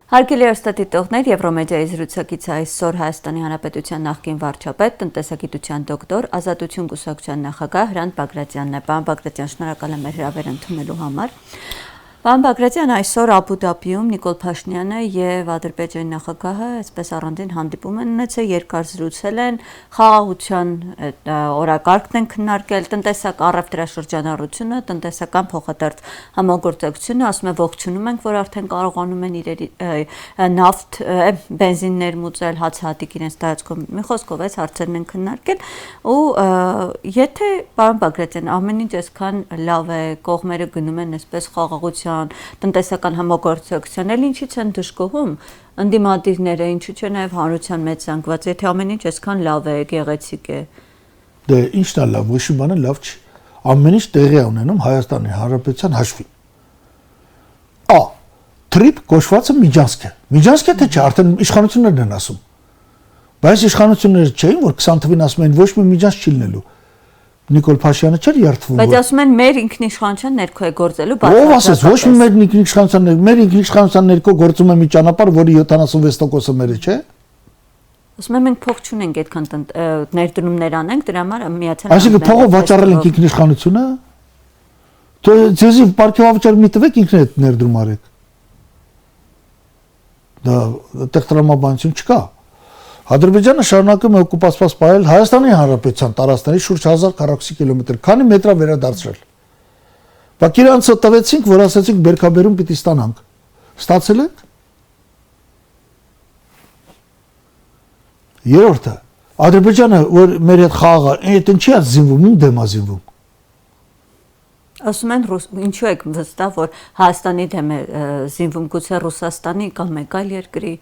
Հարգելի արտադիտողներ, Եվրոմեդիայի զրուցակիցը այսօր Հայաստանի Հանրապետության նախկին վարչապետ, տնտեսագիտության դոկտոր, Ազատություն կուսակցության նախագահ Հրանտ Բագրատյանն է։ Պարոն Բագրատյան, շնորհակալ եմ մեր հրավերը ընդունելու համար։ Պարոն Բագրատյան, այսօր Աբու Դաբիում Նիկոլ Փաշինյանը եւ Ադրբեջանի նախագահը այսպես առանձին հանդիպում են ունեցել, երկար զրուցել են, խաղաղության օրակարգն են քննարկել, տնտեսական առևտրաշրջանառությունը, տնտեսական փոխադարձ համագործակցությունը, ասում են ողջունում ենք, որ արդեն կարողանում են իրերի նավթ, բենզին ներմուծել, հացահատիկ իրենց տարածքում։ Մի խոսքով այս հարցերն են քննարկել ու եթե պարոն Բագրատյան ամեն ինչ այսքան լավ է, կողմերը գնում են այսպես խաղաղության տնտեսական համագործակցության, էլ ինչից են դժգոհում ընդդիմադիրները, ինչու՞ չէ նաև հանրության մեծ զանգված, եթե ամեն ինչ այսքան լավ է, գեղեցիկ է։ Դե ինչն է լավ, ոչ մի բան լավ չի։ Ամեն ինչ տեղի է ունենում Հայաստանի Հանրապետության հաշվին։ Թրիփ կոչվածը Միջանցք է։ Միջանցք է թե չէ, արդեն իշխանություններն են ասում։ Բայց իշխանությունները չէին, որ 20 թվին ասում են ոչ մի Միջանցք չի լինելու։ Նիկոլ Փաշինյանը չէր երթվում։ Բայց ասում են մեր ինքնիշխանության ներքո է գործելու, ով ասեց, ոչ մի մեր ինքնիշխանության ներքո գործում է մի ճանապարհ, որի 76%-ը մեր է, չէ։ Ասում եմ մենք փող չունենք այդքան ներդրումներ անենք, դրա համար միացան։ Այսինքն փողը վաճառել ենք ինքնիշխանությունը։ Ձեզի պարգևավճար մի տվեք ինքներդ ներդրում արեք։ Դա տեխնոլոգիական չկա։ Ադրբեջանը շարունակում է օկուպացված պահել Հայաստանի Հանրապետության տարածքների շուրջ 1000 քառակուսի կիլոմետր, քանի մետր է վերադարձրել։ Բայց իրանցը տվեցինք, որ ասացինք բերքաբերում պիտի ստանանք։ Ստացել ենք։ Երրորդը, Ադրբեջանը, որ մեր հետ խաղաղ է, այդ ինչի է զինվում, ում դեմ է զինվում։ Ասում են ինչու եք վստահ, որ Հայաստանի դեմ է զինվում, գուցե Ռուսաստանի կամ մեկ այլ երկրի։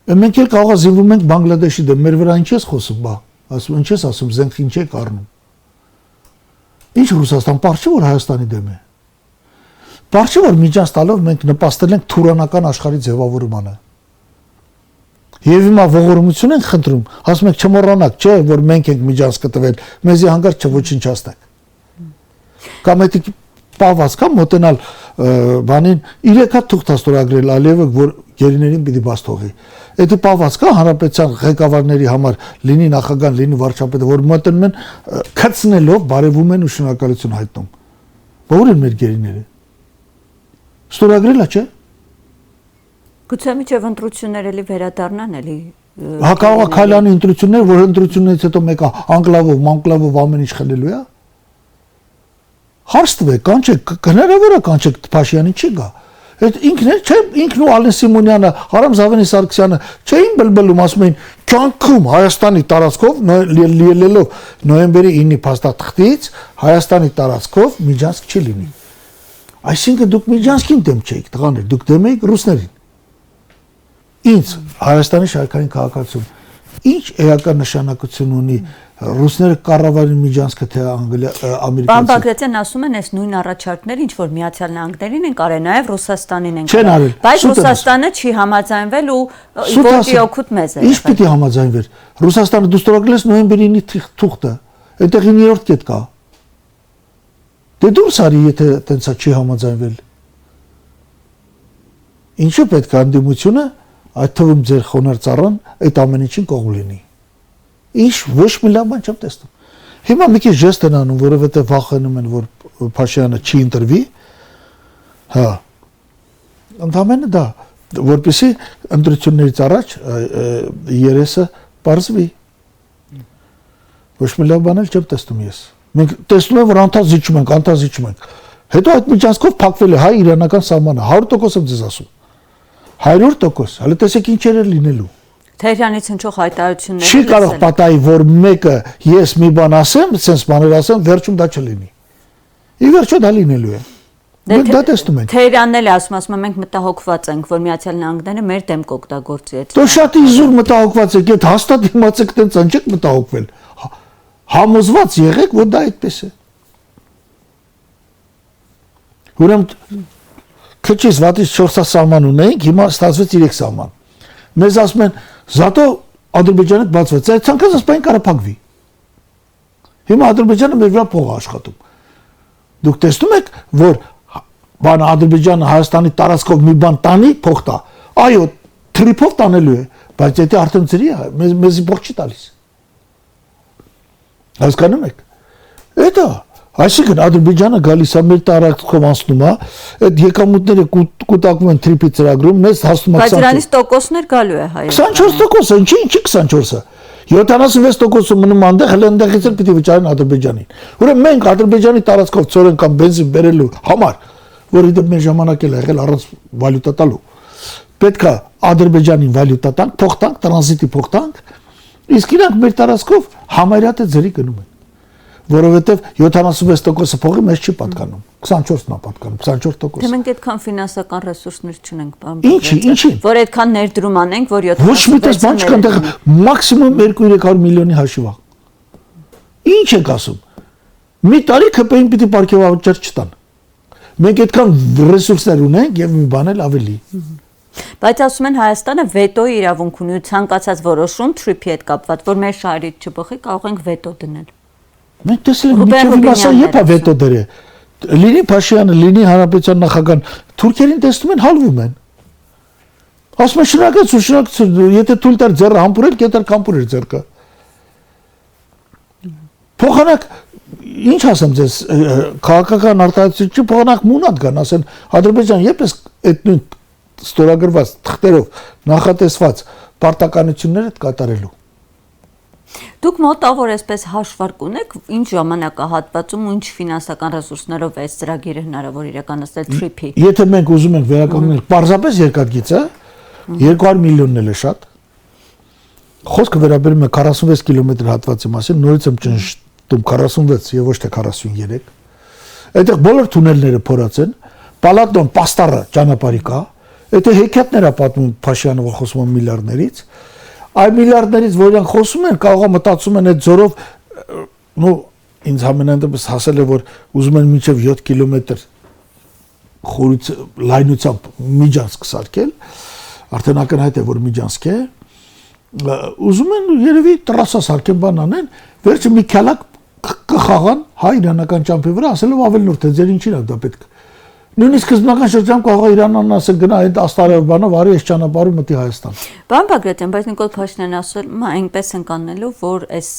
Մենք էլ կարող է զինվում ենք Բանգլադեշի դեմ, մեր վրա ինչ ես խոսում, բա, ասում ինչ ես ասում, զենք ինչ եք առնում։ Ինչ Ռուսաստան, պարզ չէ, որ Հայաստանի դեմ է։ Պարզ չէ, որ միջանց տալով մենք նպաստել ենք թուրանական աշխարհի ձևավորմանը։ Եվ հիմա ողորմություն ենք խնդրում, ասում ենք չմոռանաք, չէ, որ մենք ենք միջանց կտվել, մեզի հանգարց չոչնչացնեք։ Կամ այդ պահված կա մոտենալ բանին 3 հատ թուղթ ստորագրել Ալիևը, որ գերիներին պիտի բաց թողի։ Այդ պահված կա հանրապետության ղեկավարների համար լինի նախագահան, լինի վարչապետը, որ մոտենում են քցնելով բարևում են ու շնորհակալություն հայտնում։ Ո՞ր են մեր գերիները։ Ստորագրել է, չէ։ Գուցե միջև ընտրություններ էլի վերադառնան էլի։ Հա կարող է քայլանի ընտրություններ, որ ընտրություններից հետո մեկը անկլավով, մանկլավով ամեն ինչ խլելու է։ Հարց տվեք, կանչեք, հնարավոր է կանչեք Փաշինյանին չի գա։ Այդ ինքն էլ չէ, ինքն ու Ալեն Սիմոնյանը, Արամ Զավենի Սարգսյանը չէին բլբլում, ասում էին, կյանքում Հայաստանի տարածքով ելելով նոյեմբերի 9-ի փաստաթղթից Հայաստանի տարածքով Միջանցք չի լինի։ Այսինքն դուք Միջանցքին դեմ չէիք, տղաներ, դուք դեմ եք ռուսներին։ Ինչ Հայաստանի շարքային քաղաքացիություն ինչ էական նշանակություն ունի ռուսները կառավարին Միջանցքը թե ամերիկացիները։ Պարոն Բագրատյան ասում են, այս նույն առաջարկները ինչ որ Միացյալ Նահանգներին են կարել, նաև Ռուսաստանին են կարել։ Բայց Ռուսաստանը չի համաձայնվել ու որտի օգուտ մեզ է։ Ինչ պիտի համաձայնվեր։ Ռուսաստանը դու ստորագրել ես նոյեմբերի 9-ի թուղթը։ Այդտեղ 9-րդ կետ կա։ Դե դուրս արի, եթե տենցա չի համաձայնվել։ Ինչու պետք է անդիմությունը, այդ թվում ձեր խոնար ծառան, այդ ամեն ինչին կողմ լինի։ Ինչ ոչ մի լավ բան չեմ տեսնում։ Հիմա մի քիչ ժեստ են անում, որովհետև վախենում են, որ Փաշինյանը չի ընտրվի։ Հա։ Ընդհանրապես դա, որպեսզի ընտրություններից առաջ երեսը պարզվի։ Ոչ մի լավ բան էլ չեմ տեսնում ես։ Մենք տեսնում ենք, որ անդազիջում ենք։ Հետո այդ միջանցքով փակվել է հայ-իրանական սահմանը, 100% եմ ձեզ ասում։ 100%, հələ տեսեք ինչեր է լինելու։ Թեհրանից հնչող հայտարարությունները չի կարող պատահի, որ մեկը ես մի բան ասեմ, sense բաներ ասեմ, վերջում դա չլինի։ Ի վերջո դա լինելու է։ Մենք դա տեսնում ենք։ Թեհրանն էլ ասում ենք մտահոգված ենք, որ Միացյալ Նահանգները մեր դեմ կօգտագործի այդ։ Դու շատ իզուր մտահոգված եք, այդ հաստատ իմացեք տենց անջեք մտահոգվել։ Համոզված եղեք, որ դա այդպես է։ Ուրեմն քչից վատից 4 սահման ունեինք, հիմա ստացվեց 3 սահման։ Մեզ ասում են, զատո Ադրբեջանը բացվեց, այդ ցանկացած բան կարապակվի։ Հիմա Ադրբեջանը մեր վրա փող է աշխատում։ Դուք տեսնում եք, որ բան Ադրբեջանը Հայաստանի տարածքով մի բան տանի, փող տա։ Այո, Tripով տանելու է, բայց դա արդեն ծրի է, մեզի փող չի տալիս։ Հասկանում եք։ Դա այսինքն Ադրբեջանը գալիս է մեր տարածքով անցնում է, այդ եկամուտները կուտակվում են Trip-ի ծրագրում, մեզ հասնում է 20%։ Բայց դրանից տոկոսներ գալու է Հայաստան։ 24%, ինչի 24-ը։ 76%-ը մնում այնտեղ, հենց այնտեղից էլ պիտի վճարեն Ադրբեջանին։ Ուրեմն մենք Ադրբեջանի տարածքով ծորեն կամ բենզին բերելու համար, որի դեպ մեր ժամանակ էլ եղել առանց վալյուտա տալու։ Պետք է Ադրբեջանին վալյուտա տանք, փող տանք, տրանզիտի փող տանք, իսկ իրանք մեր տարածքով համարյա թե ձրի գնում են։ Որովհետև 76%-ը փողի մեզ չի պատկանում, 24-ն է պատկանում, 24%։ Թե մենք այդքան ֆինանսական ռեսուրսներ չունենք, բան։ Ինչի՞։ Որ այդքան ներդրում անենք, որ 76%։ Ոչ մի տես բան չկա, այնտեղ մաքսիմում 200-300 միլիոնի հաշիվ է։ Ինչ եք ասում։ Մի տարի ԿՊ-ին պիտի պարգևավճար չտան։ Մենք այդքան ռեսուրսներ ունենք եւ մի բան էլ ավելի։ Բայց ասում են Հայաստանը վետոյի իրավունք ունի, ցանկացած որոշում Trip-ի հետ կապված, որ մեր շահերից չփոխի, կարող ենք վետո դնել։ Մենք տեսել ենք միջև մասը եպա վետո դրե։ Լինի Փաշինյանը, լինի Հանրապետության նախագահան, թուրքերին տեսնում են հալվում են։ Ասում են շնորհակալ, եթե թույլ տար ձեռը համբուրել, կետար կամբուրել ձեռքը։ Փոխանակ ինչ ասեմ ձեզ, քաղաքական արտահայտություն փոխանակ մունատ կան, ասեն Ադրբեջան եպս այդ նույն ստորագրված թղթերով նախատեսված պարտականությունները կատարելու։ Դուք մոտավոր այսպես հաշվարկ ունեք, ինչ ժամանակահատվածում ու ինչ ֆինանսական ռեսուրսներով է այս ծրագիրը հնարավոր իրականացնել Trip-ի։ Եթե մենք ուզում ենք վերականգնել պարզապես երկաթգիծը, 200 միլիոնն էլ է շատ։ Խոսքը վերաբերում է 46 կիլոմետր հատվածի մասին, նորից եմ ճնշում 46 եւ ոչ թե 43։ Այդտեղ բոլոր թունելները փորած են, Պալատոն, Պաստառը ճանապարհի կա, այդ հեքիաթները պատմում Փաշինյանը, որ խոսում է միլիարդներից։ Այ միլիարդներից, որ իրանք խոսում են, կարող է մտածում են այդ ձորով, նո ինձ համենայնդեպս հասել է, որ ուզում են մինչև 7 կիլոմետր խորից լայնությամբ միջանցք սարքել, արդեն ակնհայտ է, որ միջանցք է, ուզում են երևի տրասա սարքեն բան անեն, վերջը մի քյալակ կխաղան հայ-իրանական ճամփի վրա, ասելով ավելի նոր թե ձեր ինչին է դա պետք։ Նույնիսկ սկզբնական շրջանում կարող է Իրանն ասել գնա այդ աստարև բանով արի այս ճանապարհով մտի Հայաստան։ Պարոն Բագրատյան, բայց Նիկոլ Փաշինյանն ասել, մա այնպես ենք անելու, որ այս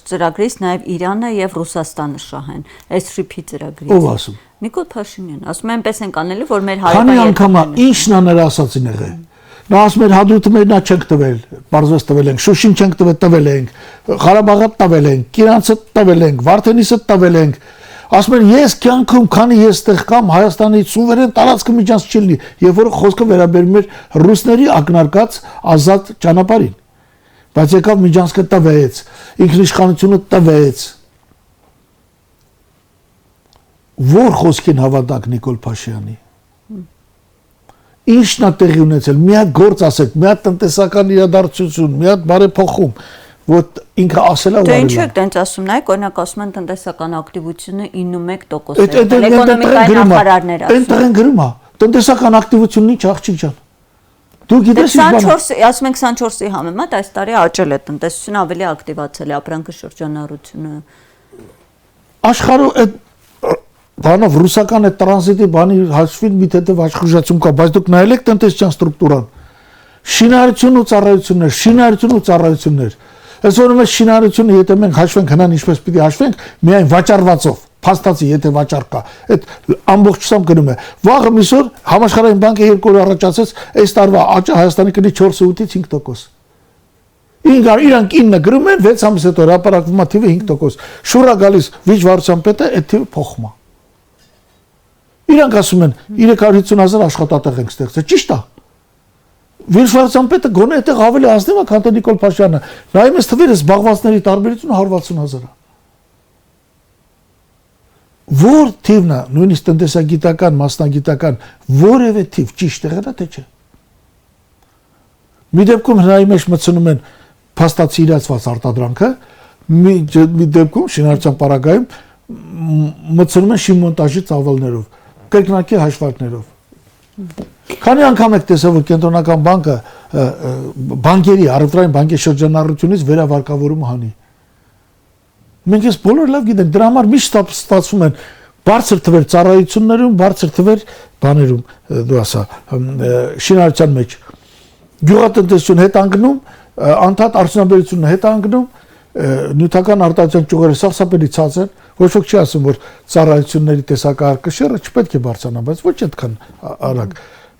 ծրագրից նաև Իրանը եւ Ռուսաստանը շահեն, այս Trip-ի ծրագրից։ Ով ասում։ Նիկոլ Փաշինյան, ասում է այնպես ենք անելու, որ մեր հայերը։ Քանի անգամ ինչն է նրա ասածին եղել։ Նա ասում էր հադրութը մերնա չենք տվել, բարձրացած տվել ենք, Շուշին չենք տվել ենք, Ղարաբաղը տվել ենք, Կիրանցը տվել ենք, Վարդենիսը տվել ենք։ Ասում են ես կյանքում քանի ես տեղ կամ Հայաստանի սուվերեն տարածքը միջանց չի լինի, եւ որ խոսքը վերաբերում էր ռուսների ակնարկած ազատ ճանապարհին։ Բայց եկավ միջանցքը տվեց, ինքնիշխանությունը տվեց։ Որ խոսքին հավատանք Նիկոլ Փաշինյանի։ Ինչն է տեղի ունեցել, մի հատ գործ ասեք, մի հատ տնտեսական իրադարձություն, մի հատ բարեփոխում, որ ինքը ասել է ու արել է։ Դե ինչ եք տենց ասում, նայեք, օրինակ ասում են տնտեսական ակտիվությունը 91% է, էկոնոմիկայի նախարարներ ասում։ Այնտեղ են գրում է, տնտեսական ակտիվությունն ինչ աղջիկ ջան։ Դու գիտես ինչ բան։ 24, ասում ենք 24-ի համեմատ այս տարի աճել է տնտեսությունը, ավելի ակտիվացել է ապրանքը շրջանառությունը։ Աշխարհը այդ բանով ռուսական այդ տրանզիտի բանի հաշվին մի թեթև աշխուժացում կա, բայց դուք նայել եք տնտեսության ստրուկտուրան։ Շինարարություն ու ծառայություններ։ Այսօր մենք շինարարությունը եթե մենք հաշվենք հնան ինչպես պիտի հաշվենք, միայն վաճառվածով, փաստացի եթե վաճառ կա, այդ ամբողջությամբ գնում է։ Վաղը միսօր համաշխարհային բանկը 2 օր առաջացեց, այս տարվա աճը Հայաստանի կլինի 4.8-ից 5%։ Իրանք 9 գրում են, 6 ամիս հետո հրապարակվում է թիվը 5%։ Շուռա գալիս վիճ-վարչության պետը այդ թիվը փոխում է։ Իրանք ասում են 350,000 աշխատատեղ ենք ստեղծել, ճիշտ է։ Վիճ-վարչության պետը գոնե այդտեղ ավելի ազնիվ է, քան Նիկոլ Փաշինյանը։ Նայում ես թվերը զբաղվածների տարբերությունը 160,000 է։ Որ թիվն է, նույնիսկ տնտեսագիտական, մասնագիտական, որևէ թիվ ճիշտ եղել է թե չէ։ Մի դեպքում հնայի մեջ մտցնում են փաստացի իրացված արտադրանքը, մի դեպքում շինարարության պարագայում մտցնում են շինմոնտաժի ծավալներով, կրկնակի հաշվարկներով։ Քանի անգամ եք տեսել, որ կենտրոնական բանկը բանկերի, առևտրային բանկի շրջանառությունից վերավարկավորում հանի։ Մենք ես բոլոր լավ գիտենք, դրա համար միշտ ստացվում են բարձր թվեր ծառայություններում, բարձր թվեր բաներում, դու ասա, շինարարության մեջ։ գյուղատնտեսություն հետ անգնում, անդադ արդյունաբերությունը հետ անգնում, նյութական արտադրության ճյուղերը սարսափելի ցածր, ոչ ոք չի ասում, որ ծառայությունների տեսակարգը չպետք է բարձրանա, բայց ոչ այդքան արագ։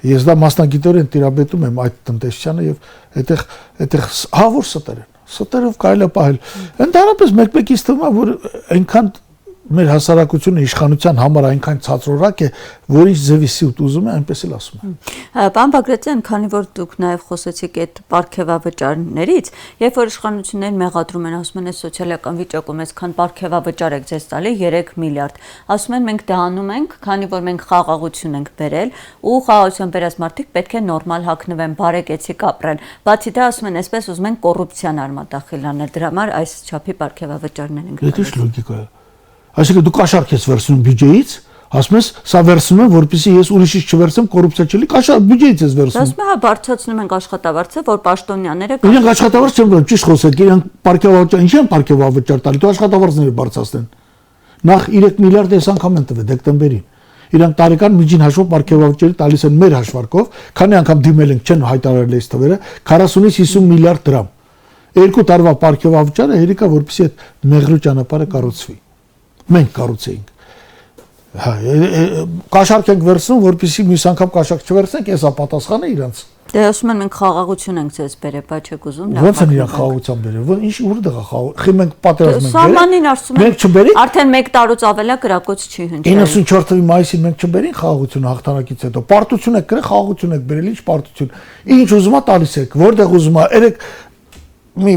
Ես դա մասնագիտորեն տիրապետում եմ այդ տնտեսությանը եւ այդտեղ հավուր ստերով կարելի է պահել։ Ընդհանրապես մեկ-մեկից թվում է, որ այնքան մեր հասարակությունը իշխանության համար այնքան ցածրորակ է, որ ինչ ձևի ուզում է, այնպես էլ ասում է։ Պարոն Բագրատյան, քանի որ դուք նաև խոսեցիք այդ պարգևավճարներից, երբ որ իշխանություններն մեղադրում են, ասում են, այս սոցիալական վիճակում այսքան պարգևավճար եք ձեզ տալի 3 միլիարդ։ Ասում են, մենք դա անում ենք, քանի որ մենք խաղաղություն ենք բերել, ու խաղաղության բերած մարդիկ պետք է նորմալ հագնվեն, բարեկեցիկ ապրեն։ Բացի դա, ասում են, այսպես ուզում են կոռուպցիան արմատախիլ անել, դրա համար այս չափի պարգևավճարներ են գալիս։ Դա լոգիկա է։ Այսինքն դու կաշառք ես վերցնում բյուջեից, ասում ես, սա վերցնում եմ, որպեսզի ես ուրիշից չվերցնեմ, կոռուպցիա չլինի, կաշառք բյուջեից ես վերցնում։ Ասում եմ, հա, բարձրացնում ենք աշխատավարձը, որ պաշտոնյաները իրենք աշխատավարձ չեն брать, ճիշտ խոսեք, իրենք պարգևավճար, ինչ են պարգևավճար տալի, դու աշխատավարձները բարձրացնեն։ Նախ 3 միլիարդ այս անգամ են տվել դեկտեմբերին։ Իրանք տարեկան միջին հաշվով պարգևավճարի տալիս են մեր հաշվարկով, քանի անգամ դիմել ենք, չեն հայտարարել այս թվերը, 40-ից 50 միլիարդ դրամ։ 2 տարվա պարգևավճարը հերիքա, որպեսզի այդ մեղրու ճանապարհը կառուցվի։ Մենք կառուցեինք։ Հա, կաշառք ենք վերցնում, որպեսզի մյուս անգամ կաշառք չվերցնենք, էսա պատասխանը իրանց։ Դե ասում են մենք խաղաղություն ենք ձեզ բերել, բայց չեք ուզում։ Ո՞նց են իրենք խաղաղության բերել։ Ո՞ն ինչ ուր դղա խաղ։ Խի մենք պատերազմ ենք բերել։ Սահմանին ասում են։ Մենք չբերենք։ Արդեն 1 տարուց ավելա գրակոց չի հնչել։ 94 թվականի մայիսին մենք չբերենք խաղաղությունը հաղթանակից հետո։ Պարտություն եք գրել, խաղաղություն եք բերել, ինչ պարտություն։ Ինչ ուզում ա տալիս եք, որտեղ ուզում ա։ Երեք մի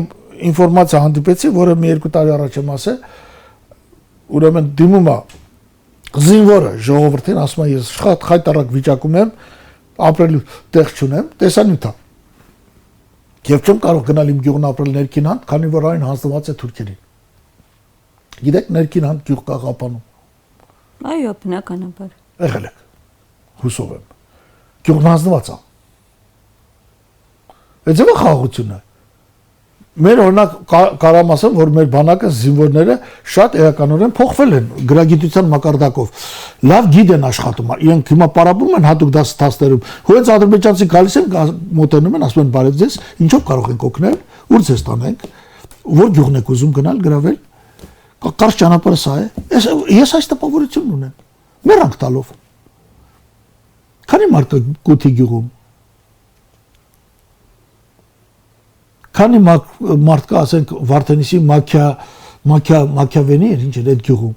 ինֆորմացիա հանդիպեցի, որը մի 2 տարի առաջ եմ ասել, ուրեմն դիմում է զինվորը ժողովրդին, ասում է ես շատ խայտարակ վիճակում եմ, ապրելու տեղ չունեմ, տեսանյութ է։ Եվ չեմ կարող գնալ իմ գյուղն ապրել ներքին հանդ, քանի որ այն հանձնված է թուրքերին։ Գիտեք, ներքին հանդ գյուղ կա Ղապանում։ Այո, բնականաբար։ Եղել եք։ Հուսով եմ։ Գյուղն հանձնված է։ Այդ ձևը խաղաղությունը։ Մեր օրինակ կարամ ասեմ, որ մեր բանակը զինվորները շատ էականորեն փոխվել են գրագիտության մակարդակով։ Լավ գիդ են աշխատում։ Իրենք հիմա պարապում են հատուկ դասերում։ Հույս ադրբեջանցի գալիս են մոտենում են, ասում են բարև ձեզ, ինչով կարող ենք օգնել, ուր ձեզ տանենք, որ գյուղն եք ուզում գնալ գրավել։ Կարճ ճանապարհը սա է։ Ես այս տպավորությունն ունեմ։ Մեռանք տալով։ Քանի մարդ կա Կութի գյուղում։ Քանի մարդ կա, ասենք, Վարդենիսի Մաքիավենի էր, ինչ էր այդ գյուղում։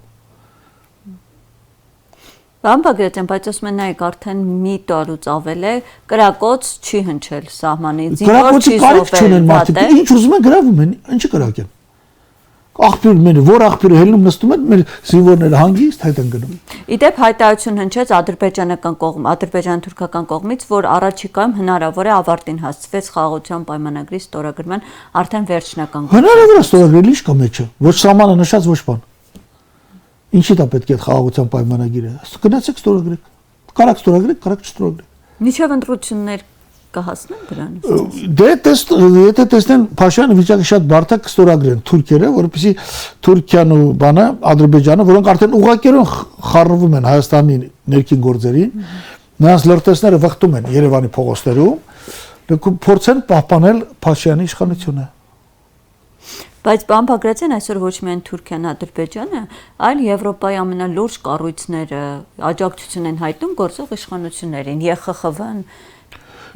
Պարոն Բագրատյան, բայց ասում են նայեք, արդեն մի տարուց ավել է, կրակոց չի հնչել սահմանից, զինվոր չի զոհվել, ինչ ուզում են գրավում են, ինչի կրակ են։ Աղբյուրները, որ աղբյուրը հելնում նստում են, մեր զինվորները հանգիստ հետ են գնում։ Իդեպ հայտարարություն հնչեց ադրբեջան-թուրքական կողմից, որ առաջիկայում հնարավոր է ավարտին հասցվեց խաղաղության պայմանագրի ստորագրման արդեն վերջնական։ Հնարավոր է ստորագրել, ինչ կա մեջը, ոչ սահմանը նշած, ոչ բան։ Ինչի՞ դա պետք է խաղաղության պայմանագիրը։ Գնացեք ստորագրեք։ Կարաք ստորագրեք, կարաք չստորագրեք։ Մինչև ընտրություններ կհասնեն դրանից։ Դե եթե տեսնեն Փաշյանը վիճակը շատ բարդ է կստորագրեն թուրքերը, որովհետեւ Թուրքիան ու բանը Ադրբեջանը, որոնք արդեն ուղղակիորեն խառնվում են Հայաստանի ներքին գործերին, նրանց լրտեսները վխտում են Երևանի փողոցներում, փորձեն պահպանել Փաշյանի իշխանությունը։ Բայց պարոն Բագրատյան, այսօր ոչ միայն Թուրքիան, Ադրբեջանը, այլ Եվրոպայի ամենալուրջ կառույցները աջակցություն են հայտնում գործող իշխանություններին, ԵԽԽՎ-ն,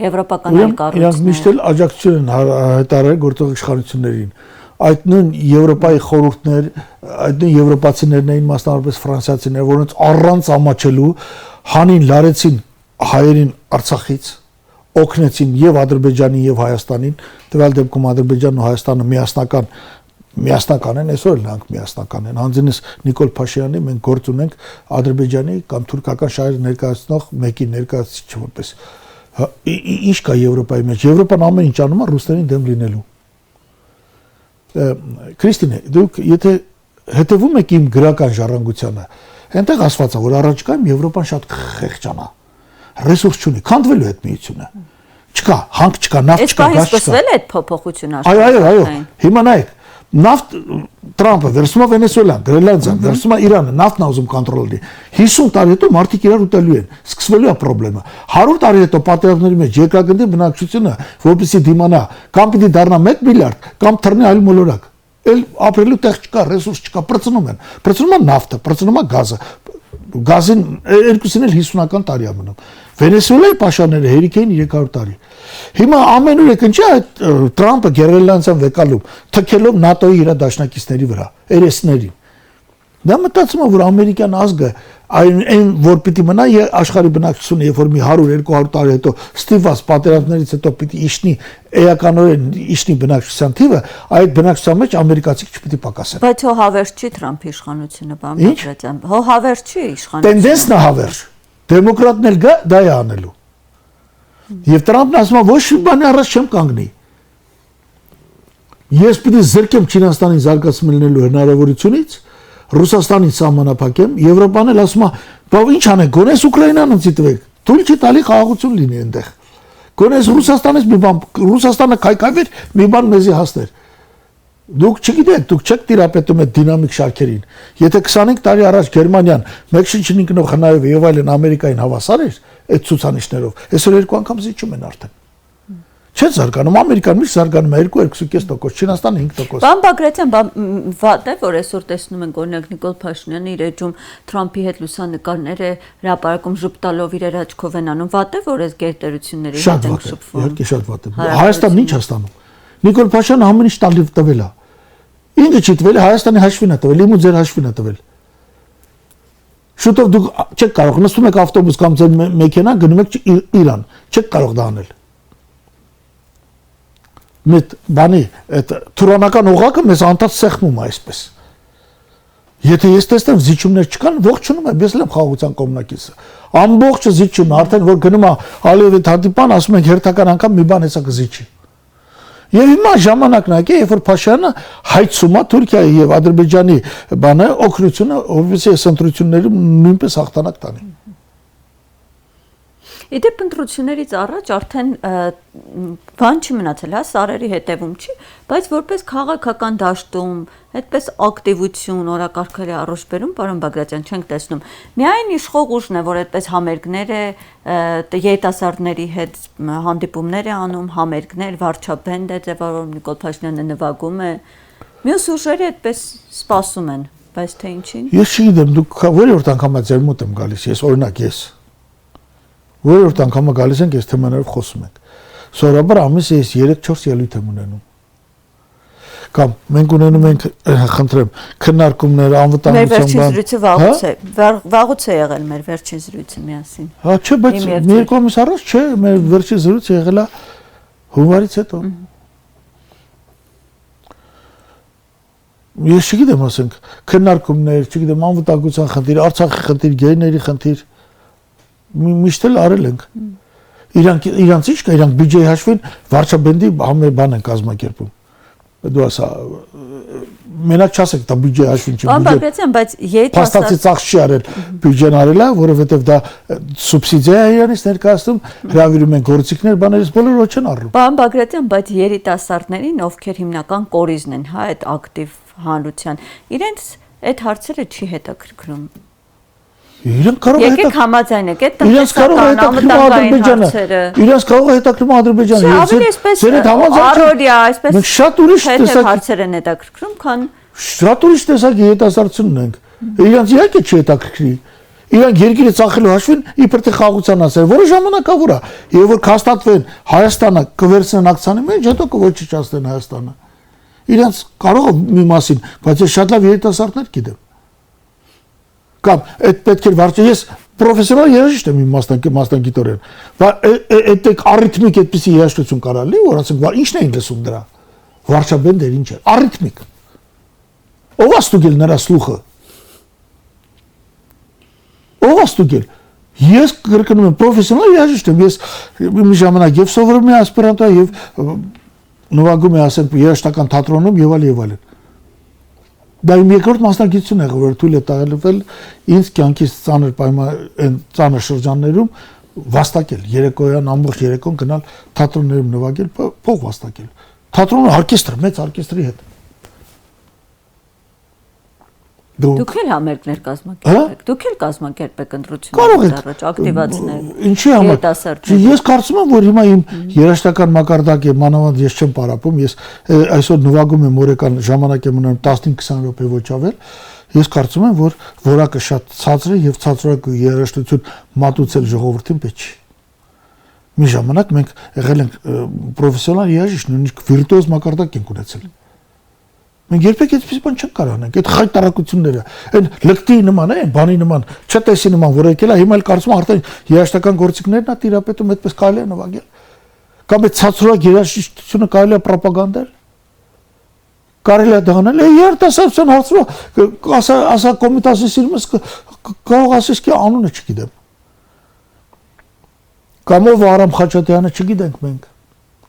եվրոպական այլ կառույցներ։ Իրանք միշտ էլ աջակցություն են հայտարարել գործող իշխանություններին։ Այդ նույն Եվրոպայի խորհուրդներ, այդ նույն եվրոպացիներն էին, մասնավորապես ֆրանսիացիները, որոնց առանց ամաչելու հանին լարեցին հայերին Արցախից, օգնեցին եւ Ադրբեջանին եւ Հայաստանին, տվյալ դեպքում Ադրբեջանն ու Հայաստանը միասնական են, այսօր էլ նրանք միասնական են։ Հանձինս Նիկոլ Փաշինյանի մենք գործ ունենք Ադրբեջանի կամ թուրքական շահեր ներկայացնող մեկի ներկայացուցիչ որպես ինչ կա Եվրոպայի մեջ։ Եվրոպան ամեն ինչ անում է ռուսներին դեմ լինելու։ Քրիստինե, դուք եթե հետևում եք իմ գրական ժառանգությանը, այնտեղ ասված է, որ առաջիկայում Եվրոպան շատ խեղճանա։ Ռեսուրս չունի, քանդվելու է այդ միությունը։ Չկա, հանք չկա, նավթ չկա, գազ չկա։ Սկսվել է այդ փոփոխությունը աշխարհում։ Այո, հիմա նայեք, Նավթ Տրամպը վերցնում է Վենեսուելան, Գրենլանդիան, վերցնում է Իրանը, նավթն ուզում կոնտրոլի։ 50 տարի հետո մարդիկ իրար ուտելու են, սկսվելու է խնդրեմը։ 100 տարի հետո պատերազմների մեջ երկրագնդի բնակչությունը, որպեսզի դիմանա, կամ պիտի դառնա 1 միլիարդ, կամ թռնի այլ մոլորակ։ Էլ ապրելու տեղ չկա, ռեսուրս չկա, պրծնում են։ Պրծնում է նավթը, պրծնում է գազը։ Գազին երկուսին էլ 50-ական տարի է մնում։ Վենեսուելայի պաշարները հերիք էին 300 տարի։ Հիմա ամենուր է կնչի այդ Տրամպը Գերելանդիան վեկալում, թքելով ՆԱՏՕ-ի իր դաշնակիցների վրա, երեսներին։ Դա մտածում է, որ ամերիկյան ազգը այն որ պիտի մնա աշխարհի բնակչությունը, երբ որ մի 100-200 տարի հետո ստիպված պատերազմներից հետո պիտի իշնի էականորեն իշնի բնակչության թիվը, այդ բնակչության մեջ ամերիկացիք չպիտի պակասեն։ Բայց հո հավերժ չի Տրամփի իշխանությունը, բան Բագրատյան։ Հո հավերժ չի իշխանությունը։ Տենդենսն է հավերժ։ Դեմոկրատն էլ գա դա է անելու։ Եվ Տրամփն ասում է ոչ մի բանի առաջ չեմ կանգնի։ Ես պիտի զրկեմ Չինաստանին զարգացում լինելու հնարավորությունից, Ռուսաստանին սահմանափակեմ, Եվրոպան էլ ասում է, բավ ինչ անենք, գոնես Ուկրաինան ընծի տվեք, թույլ չի տալի խաղաղություն լինի այնտեղ։ Գոնես Ռուսաստանից մի բան, Ռուսաստանը քայքայվեր, մի բան մեզի հասներ։ Դուք չգիտեք, դուք չեք տիրապետում այդ դինամիկ շարքերին։ Եթե 25 տարի առաջ Գերմանիան մեկ շնչին ինքնով խնայով եւ այլն Ամերիկային հավասար էր այդ ցուցանիշներով, այսօր երկու անգամ զիջում են արդեն։ Չէ զարգանում, Ամերիկան միշտ զարգանում է 2-2.5%, Չինաստանը 5%։ Բան Բագրատյան, վատ է, որ այսօր տեսնում ենք օրինակ Նիկոլ Փաշինյանը իր էջում Թրամփի հետ լուսանկարները հրապարակում ժպտալով իրեր աչքով են անում, վատ է, որ այս գերտերությունների հետ են շփվում։ Իհարկե շատ վատ է։ Հայաստանն ինչ է ստանում։ Նիկոլ Փաշինյանը ամեն ինչ տվել է։ Ինքը չի տվել, Հայաստանի հաշվին է տվել, իմու ձեր հաշվին է տվել։ Շուտով դուք չեք կարող, նստում եք ավտոբուս կամ ձեր մեքենա, գնում եք Իրան, չեք կարող դա անել։ Մեծ բանի այդ թուրանական օղակը մեզ անդադ սեղմում է այսպես։ Եթե ես տեսնեմ զիջումներ չկան, ողջունում եմ, ես եմ խաղաղության կողմնակիցը։ Ամբողջը զիջում է, արդեն որ գնում է Ալիևի հանդիպան, ասում ենք հերթական անգամ մի բան հեսա կզիջի։ Եվ հիմա ժամանակն է, երբ որ Փաշինյանը հայցում է Թուրքիայի եւ Ադրբեջանի բանը օգնությունը, որովհետեւ այս ընտրություններում նույնպես հաղթանակ տանի։ Իդեպ ընտրություններից առաջ արդեն բան չի մնացել, հա, սարերի հետևում չի, բայց որպես քաղաքական դաշտում, այդպես ակտիվություն, օրակարգերի առողջ բերում, պարոն Բագրատյան, չենք տեսնում։ Միայն իշխող ուժն է, որ այդպես համերգներ է, երիտասարդների հետ հանդիպումներ է անում, համերգներ, վարչապետ է ձևավորում, Նիկոլ Փաշինյանը նվագում է։ Մյուս ուժերը այդպես սպասում են, բայց թե ինչին։ Ես չգիտեմ, դուք որի՞որ անգամ ձեր մոտ եմ գալիս, ես օրինակ ես Որորդ անգամ գալիս ենք այս թեմաներով խոսում ենք։ Սովորաբար ամիսը ես 3-4 ելույթ եմ ունենում։ Կամ մենք ունենում ենք, խնդրեմ, քննարկումներ, անվտանգության բան։ Վաղուց է եղել մեր վերջին զրույցը միասին։ Հա, չէ, բայց մի երկու ամիս առաջ չէ, մեր վերջին զրույցը եղել է հունվարից հետո։ Ես չգիտեմ, ասենք, քննարկումներ, չգիտեմ, անվտանգության խնդիր, Արցախի խնդիր, գերիների խնդիր միշտ էլ արել ենք։ Իրանց ինչ կա, իրանք բյուջեի հաշվին վարչապետի համեր բան են կազմակերպում։ Դու ասա մենակ չասեք դա բյուջեի հաշվին չի բյուջե։ Բայց փաստացի ծախս չի արել, բյուջեն արել է, որովհետև դա սուբսիդիա է իրանից ներկայացնում, հրավիրում են գործիքներ, բաներից բոլորը չեն առնում։ Պարոն Բագրատյան, բայց երիտասարդներին, ովքեր հիմնական կորիզն են, հա, այդ ակտիվ հանրության, իրենց այդ հարցերը չի հետաքրքրում։ Իրենք կարող է եկեք համաձայնեք այդ տնտեսական անվտանգային հարցերը։ Իրենց կարող է հետաքրքրում Ադրբեջանը։ Ավելի այսպես առօրյա, այսպես շատ ուրիշ տեսակ հարցեր են հետաքրքրում, քան շատ ուրիշ տեսակի երիտասարդություն ունենք։ Իրենց իհարկե չի հետաքրքրի։ Իրանք երկիրը ծախելու հաշվին իբր թե խաղաղության ասել, որը ժամանակավոր է։ Եվ որ կհաստատվեն Հայաստանը կվերցնեն ակցիաների մեջ, հետո կոչիչացնեն Հայաստանը։ Իրենց կարող է մի մասին, բայց ես շատ լավ երիտասարդներ գիտեմ։ Կամ այդ պետք է վարչի ես պրոֆեսիոնալ երաժիշտ եմ իմ մասնագիտորեն բայց այդ արիթմիկ այդպիսի երաժշտություն կարա լի որ ասենք ինչն էին լսում դրա վարչապետեր ինչ է արիթմիկ ով աստուգել նրա սլուխը ով աստուգել ես կրկնում եմ պրոֆեսիոնալ երաժիշտ եմ ես մի ժամանակ եւ սովորում եմ ասպիրանտա եւ նվագում եմ ասենք երաժշտական թատրոնում եւ այլն Դա իմ երկրորդ մասնագիտությունն է, որ թույլ է տալվել ինձ կյանքից ծանր պայման ծանր շրջաններում վաստակել, երեկոյան ամբողջ երեկոն գնալ թատրոններում նվագել, փող վաստակել։ Թատրոնը օրկեստր, մեծ օրկեստրի հետ։ Դուք էլ համերգներ կազմակերպեք, դուք էլ կազմակերպեք ընտրություններից առաջ ակտիվացնել։ Ինչի համար։ Ես կարծում եմ, որ հիմա իմ երաժշտական մակարդակը մանավանդ ես չեմ պարապում, ես այսօր նվագում եմ օրական ժամանակ եմ ունենում 15-20 րոպե ոչ ավել։ Ես կարծում եմ, որ որակը շատ ցածր է եւ ցածրակ երաժշտություն մատուցել ժողովրդին պետք չի։ Մի ժամանակ մենք եղել ենք պրոֆեսիոնալ երաժիշտ, նույնիսկ վիրտուոզ մակարդակ ենք ունեցել։ Մենք երբեք այդպես բան չենք կարող անենք, այդ խայտարակությունները, այն լկտի նման է, բանի նման, չտեսի նման, որ եկել է, հիմա էլ կարծում եմ արդեն երաժշտական գործիքներն է տիրապետում, այդպես կարելի է նվագել։ Կամ այդ ցածրակ երաժշտությունը կարելի է ռոպագանդել։ Կարելի է դա անել, երիտասարդության հարցում ասա կոմիտասի սիրումս կարող ասես କି անունը չգիտեմ։ Կամ ով Արամ Խաչատյանը չգիտենք մենք։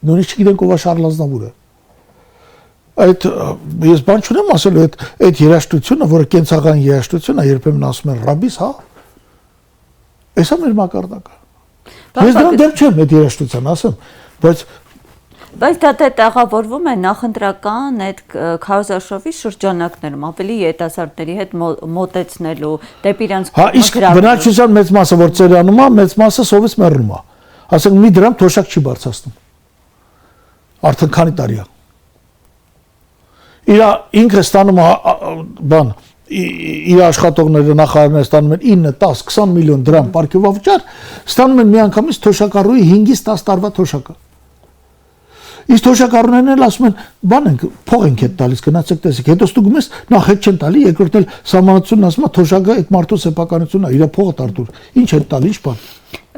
Նույնիսկ չգիտենք ով է Շարլ Ազնավուրը։ Այդ ես բան չունեմ ասել այդ երաժշտությունը, որը կենցաղային երաժշտություն է, երբեմն ասում են ռաբիս, հա։ Էսա մեր մակարդակը։ Ես դրան դեմ չեմ այդ երաժշտության ասեմ, բայց դա տեղավորվում է նախընտրական այդ քարոզարշավի շրջանակներում, ավելի երիտասարդների հետ մոտեցնելու, դեպի իրանց հա, իսկ բնակչության մեծ մասը որ ծերանում է, մեծ մասը սովից մեռնում է։ Ասենք մի դրամ թոշակ չի բարձրացնում։ Արդեն քանի տարի է։ Իր ինքը ստանում է բան իր աշխատողները նախարարները ստանում են 9, 10, 20 միլիոն դրամ պարգևավճար, ստանում են միանգամից թոշակառուի 5-ից 10 տարվա թոշակը։ Իսկ թոշակառուներն էլ ասում են, բան ենք, փող ենք հետ տալիս, գնացեք տեսեք։ Հետո ստուգում ես, նախ հետ չեն տալի, երկրորդն էլ սահմանությունն ասում է, թոշակը այդ մարդու սեփականությունն է, իր փողը տարտուր։ Ինչ հետ տալի, ինչ բան։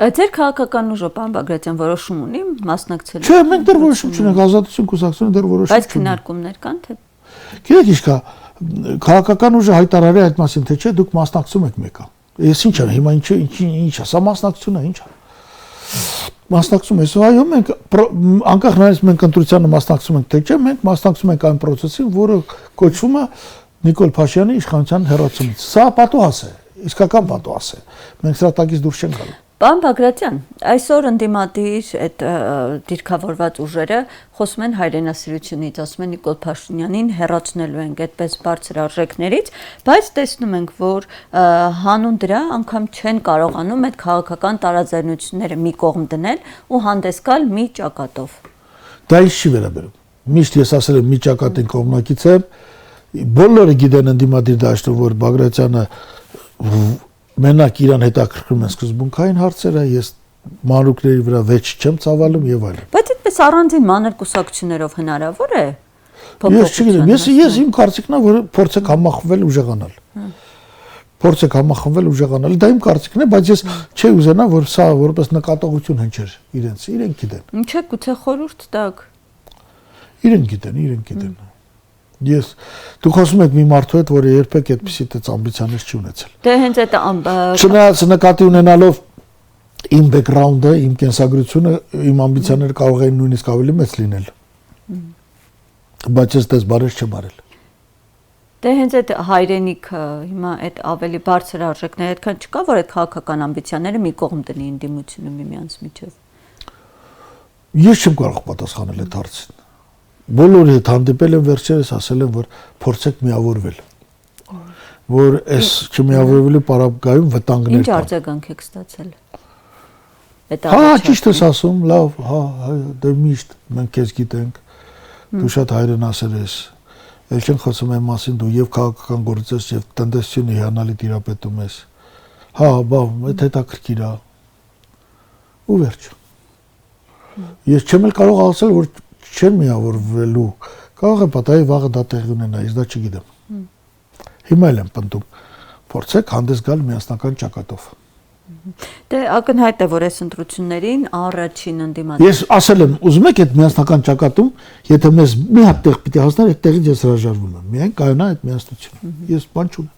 Ձեր քաղաքական ուժը, պարոն Բագրատյան, որոշում ունի մասնակցելու։ Չէ, մենք դեռ որոշում չունենք, Ազատություն կուսակցությունը դեռ որոշում չունի։ Բայց քննարկումներ կան թե։ Գիտեք ինչ կա, քաղաքական ուժը հայտարարի այդ մասին, թե չէ, դուք մասնակցում եք մեկը։ Ես ինչ եմ, հիմա ինչ է, սա մասնակցություն է, ինչ է։ Մասնակցում ես, այո, մենք անկախ նայած մենք ընտրությանը մասնակցում ենք, թե չէ, մենք մասնակցում ենք այն process-ին, որը կոչվում է Նիկոլ Փաշինյանի իշխանության հեռացումից։ Սա պատուհաս է, իսկական պատուհաս է։ Մենք սրա տակից դուրս չենք գալու։ Պարոն Բագրատյան, այսօր ընդդիմադիր այդ դիրքավորված ուժերը խոսում են հայրենասիրությունից, ասում են Նիկոլ Փաշինյանին հեռացնելու ենք այդպես բարձր արժեքներից, բայց տեսնում ենք, որ հանուն դրա անգամ չեն կարողանում այդ քաղաքական տարաձայնությունները մի կողմ դնել ու հանդես գալ մի ճակատով։ Դա ինչ չի վերաբերում։ Միշտ ես ասել եմ մի ճակատին կողմնակից եմ, բոլորը գիտեն ընդդիմադիր դաշտում, որ Բագրատյանը մենակ իրան հետաքրքրում են սկզբունքային հարցերը, ես մանրուքների վրա վեճ չեմ ծավալում եւ այլն։ Բայց այդպես առանձին մանր կուսակցություններով հնարավոր է։ Ես չգիտեմ, ես իմ կարծիքն է, որ փորձեք համախմբվել ուժեղանալ։ Փորձեք համախմբվել ուժեղանալ, դա իմ կարծիքն է, բայց ես չի ուզենա, որ սա որպես նկատողություն հնչեր իրենք գիտեն։ Ինչ է գուցե խորհուրդ տակ։ Իրենք գիտեն։ Ես դուք խոսում եք մի մարդու հետ, որը երբեք այդպիսի տես ամբիցիաներ չի ունեցել։ Դե հենց այդ Չնայած նկատի ունենալով իմ բեքգրաունդը, իմ կենսագրությունը, իմ ամբիցիաները կարող են նույնիսկ ավելի մեծ լինել։ Բայց ես դες բարեր չեմ արել։ Դե հենց այդ հայրենիքը, հիմա այդ ավելի բարձր արժեքները այդքան չկա, որ այդ քաղաքական ամբիցիաները մի կողմ դնի ընդդիմությունը միմյանց միջև։ Ես չեմ կարող պատասխանել այդ հարցին։ Բոլորի հետ հանդիպել եմ վերջերս, ասել եմ, որ փորձեք միավորվել։ Որ այս չմիավորվելու պարագայում վտանգներ կան։ Ինչ արձագանք եք ստացել։ Հա, ճիշտ ես ասում, լավ, հա, դե միշտ մենք քեզ գիտենք։ Դու շատ հայրենասեր ես։ Էլ չեն խոսում այն մասին, դու եւ քաղաքական գործես եւ տնտեսությունը հիանալի տիրապետում ես։ Հա, բա, այդ հետաքրքիր է։ Ու վերջ։ Ես չեմ էլ կարող ասել, որ չեն միավորվելու, կարող է պատահի վաղը դա տեղի ունենա, ես դա չգիտեմ։ Հիմա էլ եմ պնդում, փորձեք հանդես գալ միասնական ճակատով։ Դե ակնհայտ է, որ այս ընտրություններին առաջին ընդդիմադիր։ Ես ասել եմ, ուզում եք այդ միասնական ճակատում, եթե մեզ մի հատ տեղ պիտի հասներ, այդ տեղից ես հրաժարվում եմ։ Միայն կայանա այդ միասնությունը։ Ես բան չունեմ։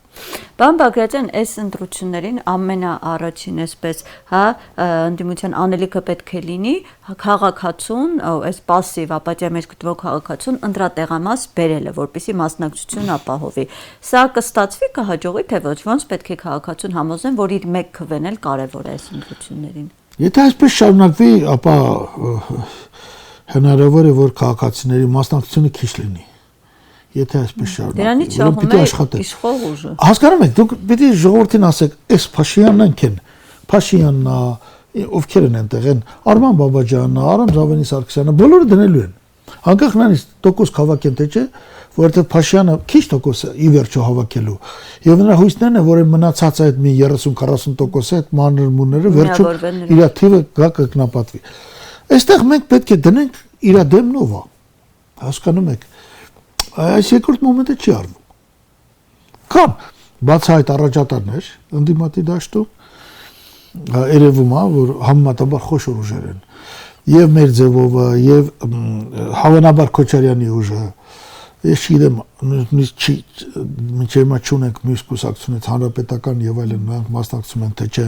Պարոն Բագրատյան, այս ընտրություններին ամենաառաջին այսպես, հա, ընդդիմության անելիքը պետք է լինի, քաղաքացուն, այս пассив ապատիա մեջ գտնվող քաղաքացուն ընտրատեղամաս բերելը, որպեսզի մասնակցություն ապահովի։ Սա կստացվի, կհաջողվի, թե ոչ, ոնց պետք է քաղաքացուն համոզեն, որ իր մեկ քվեն էլ կարևոր է այս ընտրություններին։ Եթե այսպես շարունակվի, ապա հնարավոր է, որ քաղաքացիների մասնակցությունը քիչ լինի։ եթե այսպես շարունակի։ Դրանից շահում է իշխող ուժը։ Հասկանում եք, դուք պիտի ժողովրդին ասեք, այս Փաշինյանն են, Փաշինյանն ովքեր են այնտեղ են, Արման Բաբաջանն, Արամ Զավենի Սարգսյանը, բոլորը դնելու են։ Անկախ նրանից տոկոս հավաքեն թե չէ, որովհետև Փաշինյանը քիչ տոկոս է ի վերջո հավաքելու։ Եվ նրա հույսներն է, որ մնացած այդ մի 30-40% այդ մանրմունները վերջում իր թիվը գա կգնապատվի։ Այստեղ մենք պետք է դնենք իր դեմն ով է։ Հասկանում եք։ Այս երկրորդ մոմենտը չի արվում։ Կամ բացահայտ առաջատարներ ընդդիմադի դաշտում երևում է, որ համեմատաբար խոշոր ուժեր են։ Եվ մեր ձևովը, եւ հավանաբար Քոչարյանի ուժը, ես չգիտեմ, մինչև հիմա չունենք մյուս կուսակցությունից հանրապետական եւ այլն, նրանք մասնակցում են թե չէ,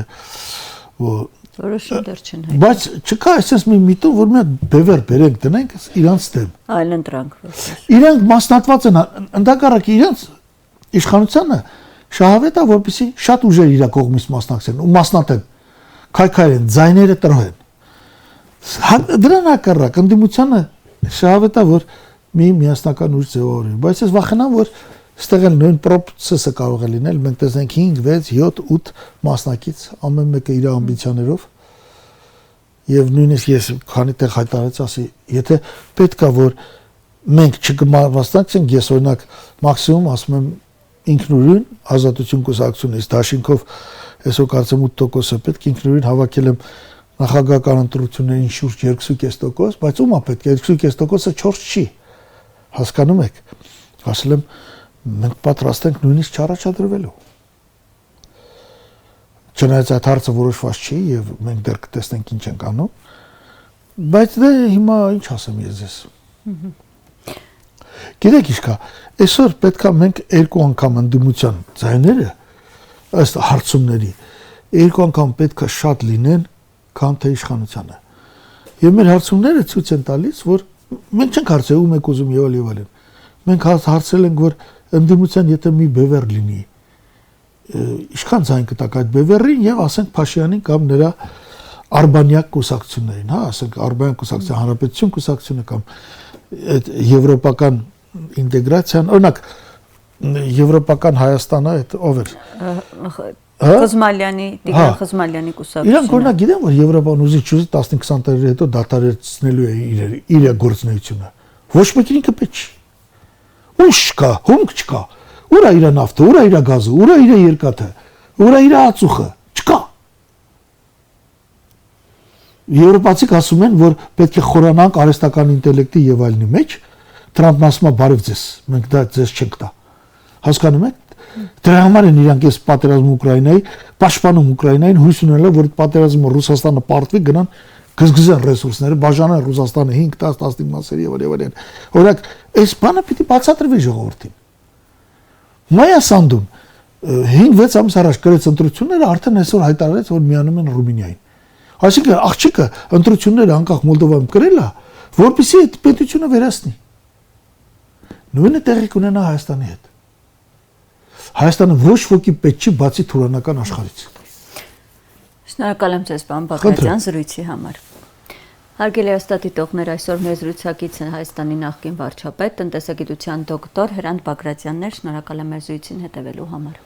որոշում դեռ չեն հայտնել։ Բայց չկա այսպես մի միտում, որ մի հատ բևեր բերենք դնենք իրանց դեմ։ Այլ ընտրանք։ Իրանք մասնատված են, ընդհակառակը իրանց իշխանությանը շահավետ է, որպեսզի շատ ուժեր իր կողմից մասնակցեն ու մասնատեն, քայքայեն, ձայները տրոհեն։ Դրան հակառակ ընդդիմությանը շահավետ է, որ մի միասնական ուժ ձևավորի, բայց ես վախենամ, որ այստեղ էլ նույն պրոցեսը կարող է լինել, մենք տեսնենք 5, 6, 7, 8 մասնակից, ամեն մեկը իր ամբիցիաներով, եւ նույնիսկ ես քանի տեղ հայտարարեց, ասի, եթե պետք է որ մենք չկմասնակցենք, ես օրինակ մաքսիմում ասում եմ ինքնուրույն ազատություն կուսակցությունից դաշինքով այսօր կարծեմ 8% է պետք ինքնուրույն հավաքել եմ նախագահական ընտրություններին շուրջ 2.5%, բայց ում է պետք 2.5%-ը 4 չի, հասկանում եք, ասել եմ մենք պատրաստ ենք նույնիսկ չառաջադրվելու, չնայած այդ հարցը որոշված չի եւ մենք դեռ կտեսնենք ինչ ենք անում, բայց դե հիմա ինչ ասեմ ես ձեզ։ Գիտեք ինչ կա, այսօր պետք է մենք երկու անգամ ընդդիմության ձայները ըստ հարցումների երկու անգամ պետք է շատ լինեն, քան թե իշխանությանը։ Եվ մեր հարցումները ցույց են տալիս, որ մենք չենք հարցել ում եք ուզում եւ այլն։ Մենք հարցրել ենք, որ ընդդիմության եթե մի բևեր լինի, ինչքան ձայն կտակ այդ բևերին եւ ասենք Փաշինյանին կամ նրա արբանյակ կուսակցություններին, հա, ասենք արբանյակ կուսակցություն, հանրապետություն կուսակցությունը կամ այդ եվրոպական ինտեգրացիան, օրինակ եվրոպական Հայաստանը այդ ով էր։ Խզմալյանի, Տիգրան Խզմալյանի կուսակցությունը։ Իրանք օրինակ գիտեն, որ Եվրոպան ուզի չուզի 15-20 տարի հետո դադարեցնելու է իր գործունեությունը։ Ոչ մեկին ինքը պետք չի։ Ուշ կա, հումք չկա։ Ուր է իր նավթը, ուր է իր գազը, ուր է իր երկաթը, ուր է իր ածուխը, չկա։ Եվրոպացիք ասում են, որ պետք է խորանանք արհեստական ինտելեկտի եւ այլնի մեջ, Տրամպն ասում է բարև ձեզ, մենք դա ձեզ չենք տա։ Հասկանում եք։ Դրա համար են իրանք այս պատերազմը Ուկրաինայի, պաշտպանում Ուկրաինային, հույս ունենալով, որ պատերազմը Ռուսաստանը պարտվի, գնան գզգզեն ռեսուրսները, բաժանեն Ռուսաստանը 5, 10, 15 մասերի եւ այլն։ Օրինակ, այս բանը պիտի բացատրվի ժողովրդին։ Մայա Սանդուն 5-6 ամիս առաջ գրեց ընտրությունները, արդեն այսօր հայտարարեց, որ միանում են Ռումինիային։ Այսինքն աղջիկը ընտրությունները անկախ Մոլդովայում գրել է, որպեսզի այդ պետությունը վերացնի։ Նույնը տեղի կունենա Հայաստանի հետ։ Հայաստանը ոչ ոքի պետք չի բացի թուրանական աշխարհից։ Շնորհակալ եմ ձեզ, պարոն Բագրատյան, զրույցի համար։ Հարգելի հաստատիտողներ, այսօր մեր զրուցակիցն Հայաստանի նախկին վարչապետ, տնտեսագիտության դոկտոր Հրանտ Բագրատյանն էր, շնորհակալ եմ մեր զրույցին հետևելու համար։